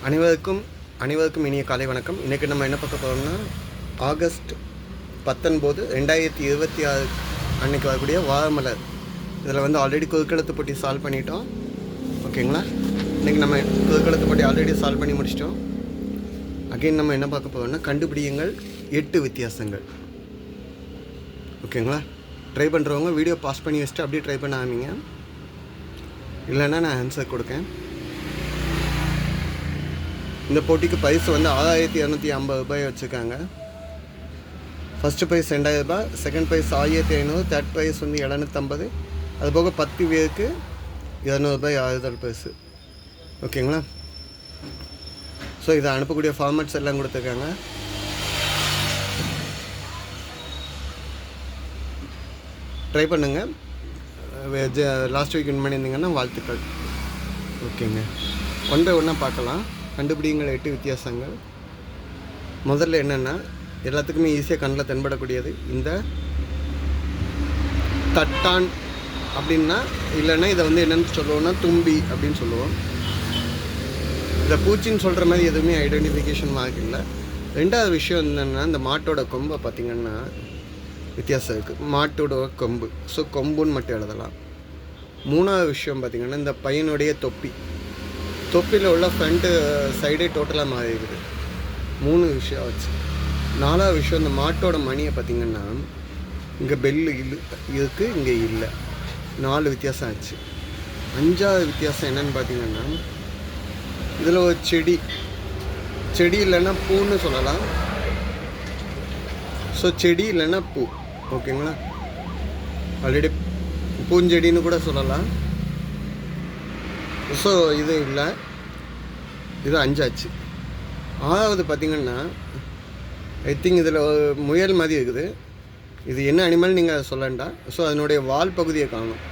அனைவருக்கும் இனிய காலை வணக்கம். இன்றைக்கி நம்ம என்ன பார்க்க போகிறோம்னா ஆகஸ்ட் 19, 2026 அன்றைக்கி வரக்கூடிய வாரமலர். இதில் வந்து ஆல்ரெடி குறுக்கெழுத்து போட்டி சால்வ் பண்ணிட்டோம். ஓகேங்களா? இன்றைக்கி நம்ம குறுக்கெழுத்து போட்டி ஆல்ரெடி சால்வ் பண்ணி முடிச்சிட்டோம். அகைன் நம்ம என்ன பார்க்க போகிறோம்னா கண்டுபிடியுங்கள் 8 வித்தியாசங்கள். ஓகேங்களா? ட்ரை பண்ணுறவங்க வீடியோ பாஸ் பண்ணி வச்சுட்டு அப்படியே ட்ரை பண்ண ஆரம்பிங்க. இல்லைன்னா நான் ஆன்சர் கொடுக்கேன். இந்த போட்டிக்கு பரிசு வந்து 6250 ரூபாய் வச்சுருக்காங்க. ஃபஸ்ட்டு ப்ரைஸ் 2000 ரூபாய், செகண்ட் ப்ரைஸ் 1500, தேர்ட் ப்ரைஸ் வந்து 750. அதுபோக 10 பேருக்கு 200 ரூபாய் ஆறுதல் பரிசு. ஓகேங்களா? ஸோ இதை அனுப்பக்கூடிய ஃபார்மேட்ஸ் எல்லாம் கொடுத்துருக்காங்க. ட்ரை பண்ணுங்கள். லாஸ்ட் வீக் வின் பண்ணியிருந்தீங்கன்னா வாழ்த்துக்கள். ஓகேங்க, ஒன் பை ஒன்னாக பார்க்கலாம். கண்டுபிடிங்கள் 8 வித்தியாசங்கள். முதல்ல என்னென்னா எல்லாத்துக்குமே ஈஸியாக கண்ணில் தென்படக்கூடியது இந்த தட்டான் அப்படின்னா, இல்லைன்னா இதை வந்து என்னென்னு சொல்லுவோம்னா தும்பி அப்படின்னு சொல்லுவோம். இந்த பூச்சின்னு சொல்கிற மாதிரி எதுவுமே ஐடென்டிஃபிகேஷன் மார்க் இல்லை. ரெண்டாவது விஷயம் என்னென்னா இந்த மாட்டோட கொம்பை பார்த்திங்கன்னா வித்தியாசம் இருக்குது. மாட்டோட கொம்பு, ஸோ கொம்புன்னு மட்டும் எழுதலாம். மூணாவது விஷயம் பார்த்திங்கன்னா இந்த பையனுடைய தொப்பியில் உள்ள ஃப்ரண்ட்டு சைடே டோட்டலாக மாறி இருக்குது. 3 விஷயம் ஆச்சு. 4வது விஷயம் இந்த மாட்டோட மணியை பார்த்திங்கன்னா இங்கே பெல்லு இருக்குது, இங்கே இல்லை. 4 வித்தியாசம் ஆச்சு. 5வது வித்தியாசம் என்னென்னு பார்த்திங்கன்னா இதில் ஒரு செடி இல்லைன்னா பூன்னு சொல்லலாம். ஸோ செடி இல்லைன்னா பூ. ஓகேங்களா? ஆல்ரெடி பூஞ்செடின்னு கூட சொல்லலாம். ஸோ இது இல்லை, இது 5 ஆச்சு. 6வது பார்த்திங்கன்னா ஐ திங்க் இதில் ஒரு முயல் மாதிரி இருக்குது. இது என்ன அனிமல் நீங்கள் அதை சொல்லண்டா. ஸோ அதனுடைய வால் பகுதியை காணும்.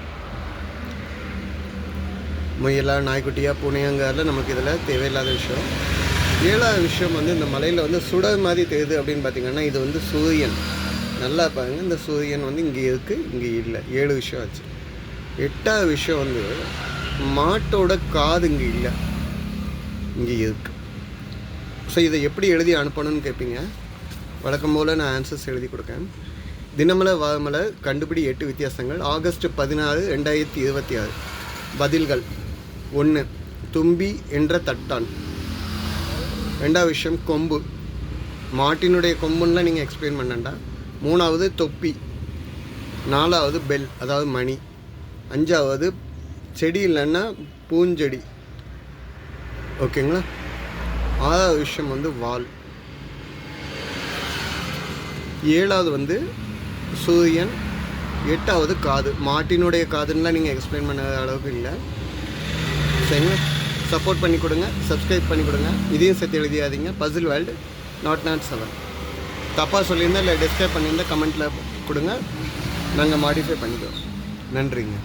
முயலா நாய்க்குட்டியா பூனையாங்கிறதுல நமக்கு இதில் தேவையில்லாத விஷயம். 7வது விஷயம் வந்து இந்த மலையில் வந்து சுடர் மாதிரி தெரியுது அப்படின்னு பார்த்திங்கன்னா இது வந்து சூரியன். நல்லா பாருங்கள், இந்த சூரியன் வந்து இங்கே இருக்குது, இங்கே இல்லை. 7 விஷயம் ஆச்சு. 8வது விஷயம் வந்து மாட்டோட காது இங்கே இல்லை, இங்கே இருக்குது. ஸோ இதை எப்படி எழுதி அனுப்பணும்னு கேட்பீங்க. வழக்கம் போல் நான் ஆன்சர்ஸ் எழுதி கொடுக்கேன். தினமலர் வாரமலர் கண்டுபிடி 8 வித்தியாசங்கள். ஆகஸ்ட் 16, 2026. பதில்கள்: 1 தும்பி என்ற தட்டான். 2வது விஷயம் கொம்பு, மாட்டினுடைய கொம்புன்னெலாம் நீங்கள் எக்ஸ்பிளைன் பண்ணண்டா. 3வது தொப்பி. 4வது பெல், அதாவது மணி. 5வது செடி இல்லைன்னா பூஞ்செடி. ஓகேங்களா? 6வது விஷயம் வந்து வால். 7வது வந்து சூரியன். 8வது காது. மாட்டினுடைய காதுன்னெலாம் நீங்கள் எக்ஸ்பிளைன் பண்ண அளவுக்கு இல்லை. சரிங்களா? சப்போர்ட் பண்ணி கொடுங்க, சப்ஸ்கிரைப் பண்ணி கொடுங்க. இதையும் சேர்த்து எழுதியாதீங்க. Basil world not 7. தப்பாக சொல்லியிருந்தால் இல்லை டிஸ்கிரைப் பண்ணியிருந்தால் கமெண்ட்டில் கொடுங்க, நாங்கள் மாடிஃபை பண்ணிக்கிறோம். நன்றிங்க.